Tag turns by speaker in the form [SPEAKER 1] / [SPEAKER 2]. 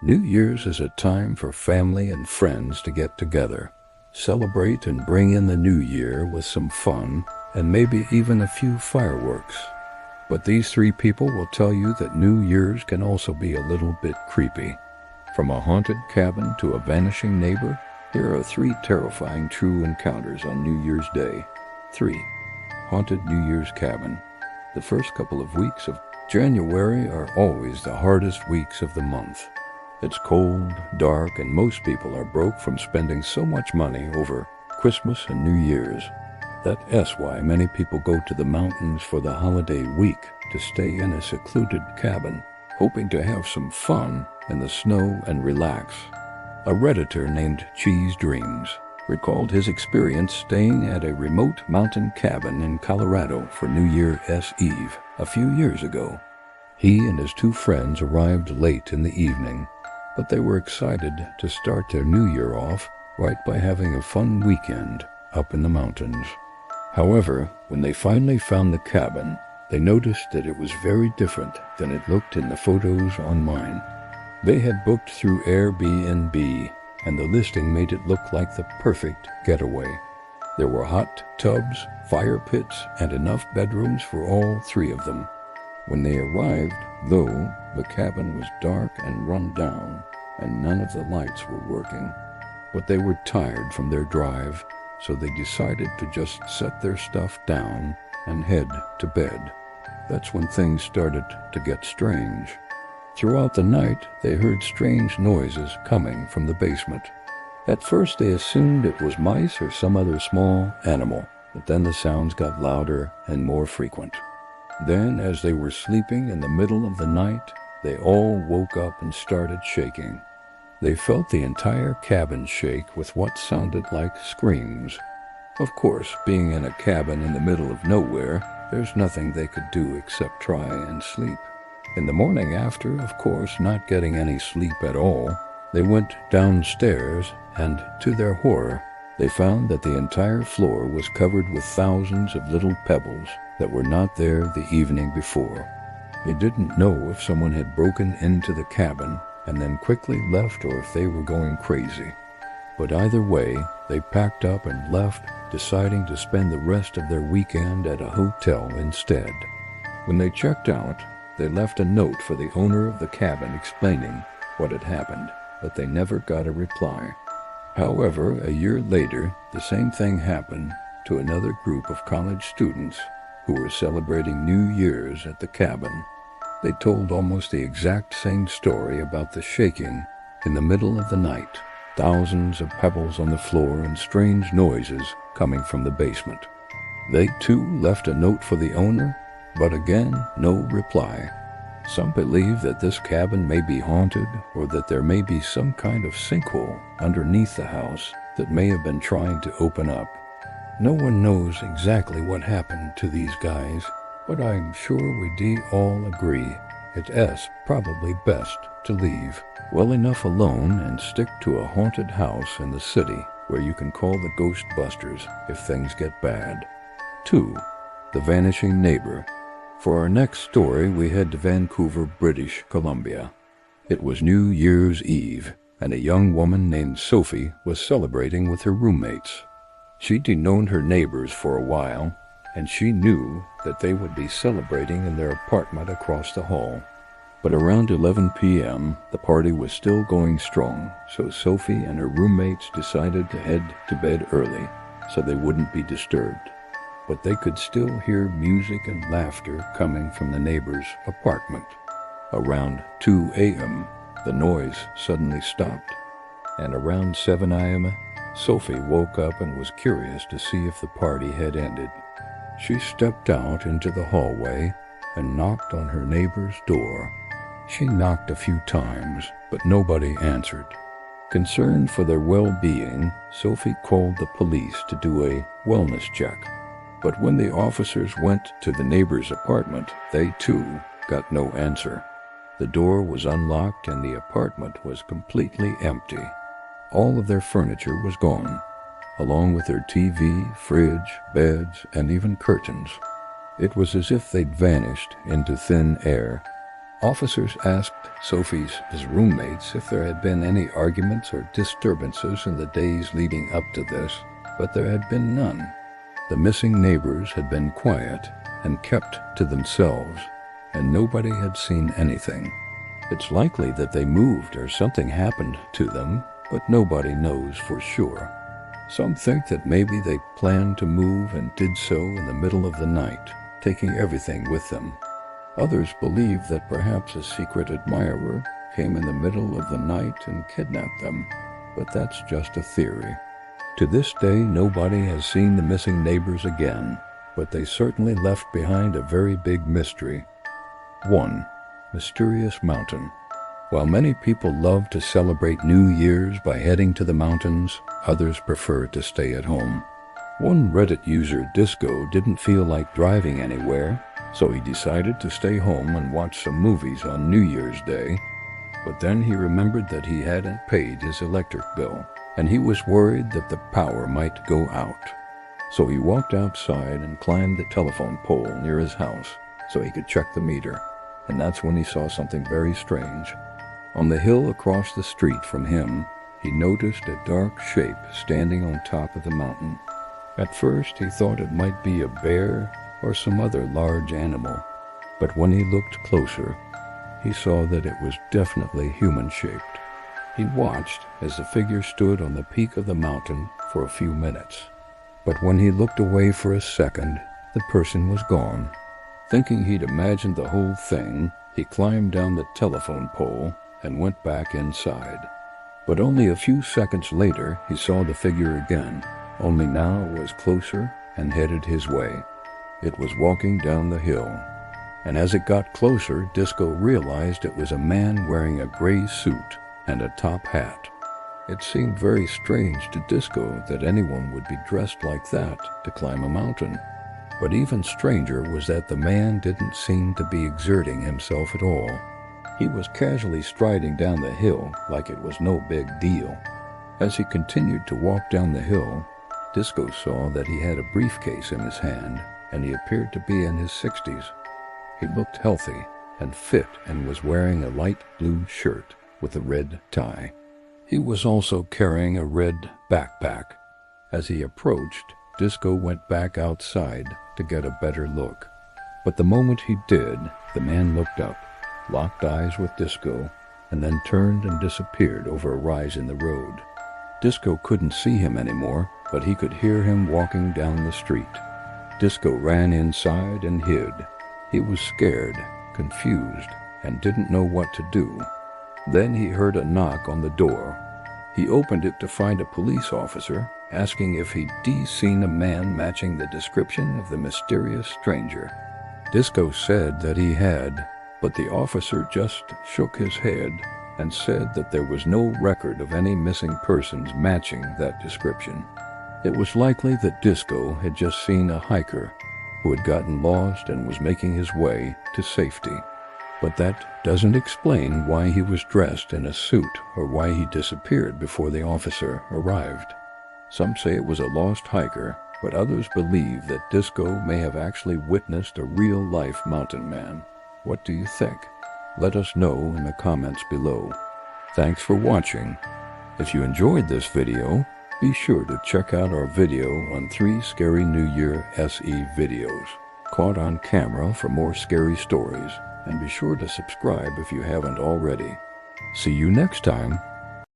[SPEAKER 1] New Year's is a time for family and friends to get together, celebrate and bring in the new year with some fun and maybe even a few fireworks. But these three people will tell you that New Year's can also be a little bit creepy. From a haunted cabin to a vanishing neighbor, here are three terrifying true encounters on New Year's Day. 3. Haunted New Year's Cabin. The first couple of weeks of January are always the hardest weeks of the month. It's cold, dark, and most people are broke from spending so much money over Christmas and New Year's. That's why many people go to the mountains for the holiday week to stay in a secluded cabin, hoping to have some fun in the snow and relax. A Redditor named Cheese Dreams recalled his experience staying at a remote mountain cabin in Colorado for New Year's Eve a few years ago. He and his two friends arrived late in the evening, but they were excited to start their new year off right by having a fun weekend up in the mountains. However, when they finally found the cabin, they noticed that it was very different than it looked in the photos online. They had booked through Airbnb, and the listing made it look like the perfect getaway. There were hot tubs, fire pits, and enough bedrooms for all three of them. When they arrived, though, the cabin was dark and run down, and none of the lights were working. But they were tired from their drive, so they decided to just set their stuff down and head to bed. That's when things started to get strange. Throughout the night, they heard strange noises coming from the basement. At first, they assumed it was mice or some other small animal, but then the sounds got louder and more frequent. Then, as they were sleeping in the middle of the night, they all woke up and started shaking. They felt the entire cabin shake with what sounded like screams. Of course, being in a cabin in the middle of nowhere, there's nothing they could do except try and sleep. In the morning after, of course, not getting any sleep at all, they went downstairs and, to their horror, they found that the entire floor was covered with thousands of little pebbles that were not there the evening before. They didn't know if someone had broken into the cabin and then quickly left or if they were going crazy. But either way, they packed up and left, deciding to spend the rest of their weekend at a hotel instead. When they checked out, they left a note for the owner of the cabin explaining what had happened, but they never got a reply. However, a year later, the same thing happened to another group of college students who were celebrating New Year's at the cabin. They told almost the exact same story about the shaking in the middle of the night, thousands of pebbles on the floor and strange noises coming from the basement. They too left a note for the owner, but again, no reply. Some believe that this cabin may be haunted or that there may be some kind of sinkhole underneath the house that may have been trying to open up. No one knows exactly what happened to these guys, but I'm sure we all agree it's probably best to leave well enough alone and stick to a haunted house in the city where you can call the Ghostbusters if things get bad. 2. The Vanishing Neighbor. For our next story, we head to Vancouver, British Columbia. It was New Year's Eve, and a young woman named Sophie was celebrating with her roommates. She'd known her neighbors for a while, and she knew that they would be celebrating in their apartment across the hall. But around 11 p.m., the party was still going strong, so Sophie and her roommates decided to head to bed early so they wouldn't be disturbed. But they could still hear music and laughter coming from the neighbor's apartment. Around 2 a.m., the noise suddenly stopped, and around 7 a.m., Sophie woke up and was curious to see if the party had ended. She stepped out into the hallway and knocked on her neighbor's door. She knocked a few times, but nobody answered. Concerned for their well-being, Sophie called the police to do a wellness check. But when the officers went to the neighbor's apartment, they too got no answer. The door was unlocked and the apartment was completely empty. All of their furniture was gone, along with their TV, fridge, beds, and even curtains. It was as if they'd vanished into thin air. Officers asked Sophie's roommates if there had been any arguments or disturbances in the days leading up to this, but there had been none. The missing neighbors had been quiet and kept to themselves, and nobody had seen anything. It's likely that they moved or something happened to them, but nobody knows for sure. Some think that maybe they planned to move and did so in the middle of the night, taking everything with them. Others believe that perhaps a secret admirer came in the middle of the night and kidnapped them, but that's just a theory. To this day, nobody has seen the missing neighbors again, but they certainly left behind a very big mystery. 1. Mysterious Mountain. While many people love to celebrate New Year's by heading to the mountains, others prefer to stay at home. One Reddit user, Disco, didn't feel like driving anywhere, so he decided to stay home and watch some movies on New Year's Day. But then he remembered that he hadn't paid his electric bill, and he was worried that the power might go out. So he walked outside and climbed the telephone pole near his house so he could check the meter. And that's when he saw something very strange. On the hill across the street from him, he noticed a dark shape standing on top of the mountain. At first, he thought it might be a bear or some other large animal, but when he looked closer, he saw that it was definitely human-shaped. He watched as the figure stood on the peak of the mountain for a few minutes, but when he looked away for a second, the person was gone. Thinking he'd imagined the whole thing, he climbed down the telephone pole and went back inside. But only a few seconds later, he saw the figure again, only now it was closer and headed his way. It was walking down the hill, and as it got closer, Disco realized it was a man wearing a gray suit and a top hat. It seemed very strange to Disco that anyone would be dressed like that to climb a mountain. But even stranger was that the man didn't seem to be exerting himself at all. He was casually striding down the hill like it was no big deal. As he continued to walk down the hill, Disco saw that he had a briefcase in his hand, and he appeared to be in his 60s. He looked healthy and fit and was wearing a light blue shirt with a red tie. He was also carrying a red backpack. As he approached, Disco went back outside to get a better look. But the moment he did, the man looked up, locked eyes with Disco, and then turned and disappeared over a rise in the road. Disco couldn't see him anymore, but he could hear him walking down the street. Disco ran inside and hid. He was scared, confused, and didn't know what to do. Then he heard a knock on the door. He opened it to find a police officer asking if he'd seen a man matching the description of the mysterious stranger. Disco said that he had, but the officer just shook his head and said that there was no record of any missing persons matching that description. It was likely that Disco had just seen a hiker who had gotten lost and was making his way to safety. But that doesn't explain why he was dressed in a suit or why he disappeared before the officer arrived. Some say it was a lost hiker, but others believe that Disco may have actually witnessed a real-life mountain man. What do you think? Let us know in the comments below. Thanks for watching. If you enjoyed this video, be sure to check out our video on 3 Scary New Year SE videos, caught on camera for more scary stories, and be sure to subscribe if you haven't already. See you next time.